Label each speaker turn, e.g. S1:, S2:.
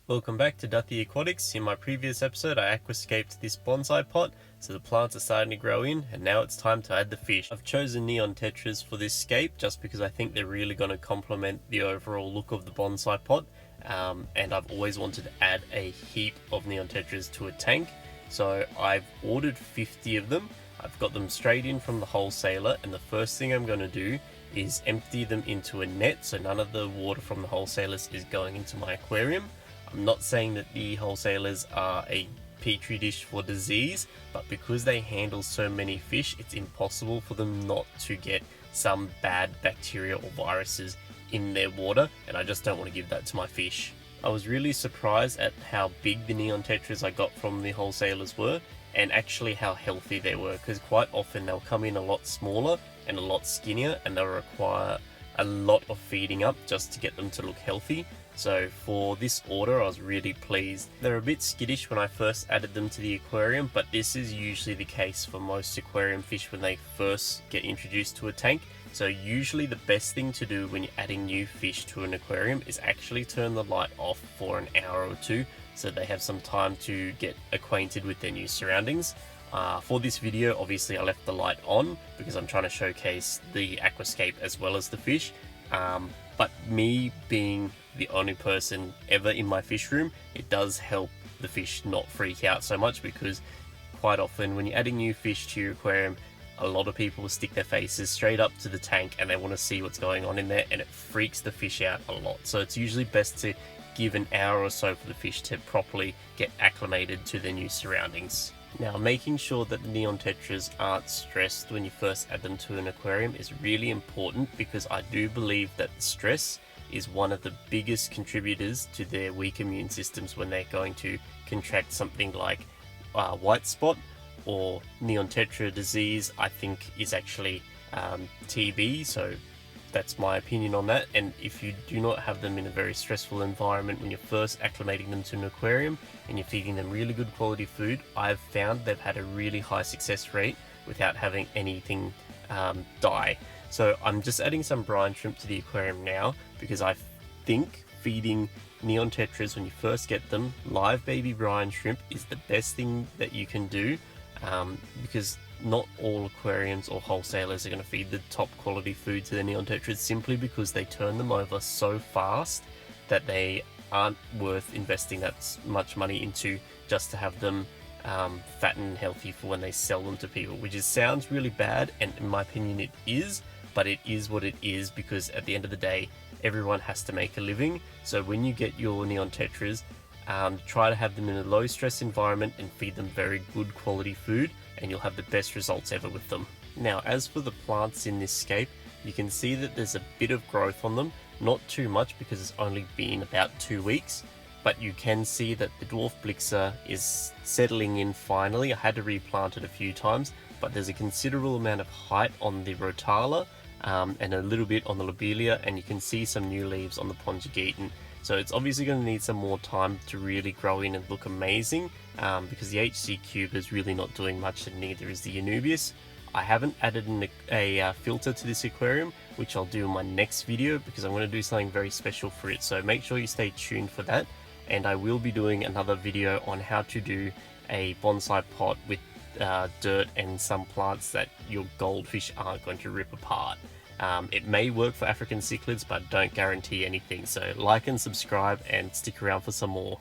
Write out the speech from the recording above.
S1: Welcome back to Duthie Aquatics. In my previous episode I aquascaped this bonsai pot, so the plants are starting to grow in, and now it's time to add the fish. I've chosen neon tetras for this scape just because I think they're really going to complement the overall look of the bonsai pot, and I've always wanted to add a heap of neon tetras to a tank, so I've ordered 50 of them. I've got them straight in from the wholesaler, and the first thing I'm going to do is empty them into a net so none of the water from the wholesalers is going into my aquarium. I'm not saying that the wholesalers are a petri dish for disease, but because they handle so many fish, it's impossible for them not to get some bad bacteria or viruses in their water, and I just don't want to give that to my fish. I was really surprised at how big the neon tetras I got from the wholesalers were, and actually how healthy they were, because quite often they'll come in a lot smaller and a lot skinnier, and they'll require a lot of feeding up just to get them to look healthy. So for this order I was really pleased. They're a bit skittish when I first added them to the aquarium, but this is usually the case for most aquarium fish when they first get introduced to a tank. So usually the best thing to do when you're adding new fish to an aquarium is actually turn the light off for an hour or two so they have some time to get acquainted with their new surroundings. For this video obviously I left the light on because I'm trying to showcase the aquascape as well as the fish, but me being the only person ever in my fish room, it does help the fish not freak out so much, because quite often when you're adding new fish to your aquarium, a lot of people will stick their faces straight up to the tank and they want to see what's going on in there, and it freaks the fish out a lot. So it's usually best to give an hour or so for the fish to properly get acclimated to their new surroundings. Now, making sure that the neon tetras aren't stressed when you first add them to an aquarium is really important, because I do believe that stress is one of the biggest contributors to their weak immune systems when they're going to contract something like white spot or neon tetra disease. I think is actually TB, so that's my opinion on that. And if you do not have them in a very stressful environment when you're first acclimating them to an aquarium and you're feeding them really good quality food, I've found they've had a really high success rate without having anything die. So I'm just adding some brine shrimp to the aquarium now, because I think feeding neon tetras when you first get them, live baby brine shrimp, is the best thing that you can do, because not all aquariums or wholesalers are going to feed the top quality food to the neon tetras, simply because they turn them over so fast that they aren't worth investing that much money into just to have them fat and healthy for when they sell them to people, which sounds really bad, and in my opinion it is, but it is what it is, because at the end of the day everyone has to make a living. So when you get your neon tetras, try to have them in a low stress environment and feed them very good quality food, and you'll have the best results ever with them. Now, as for the plants in this scape, you can see that there's a bit of growth on them, not too much because it's only been about 2 weeks, but you can see that the dwarf blixer is settling in finally. I had to replant it a few times, but there's a considerable amount of height on the rotala, and a little bit on the lobelia, and you can see some new leaves on the pontigeton. So it's obviously going to need some more time to really grow in and look amazing, because the HC cube is really not doing much, and neither is the Anubias. I haven't added a filter to this aquarium, which I'll do in my next video, because I'm going to do something very special for it, so make sure you stay tuned for that. And I will be doing another video on how to do a bonsai pot with dirt and some plants that your goldfish aren't going to rip apart. It may work for African cichlids, but don't guarantee anything, so like and subscribe and stick around for some more.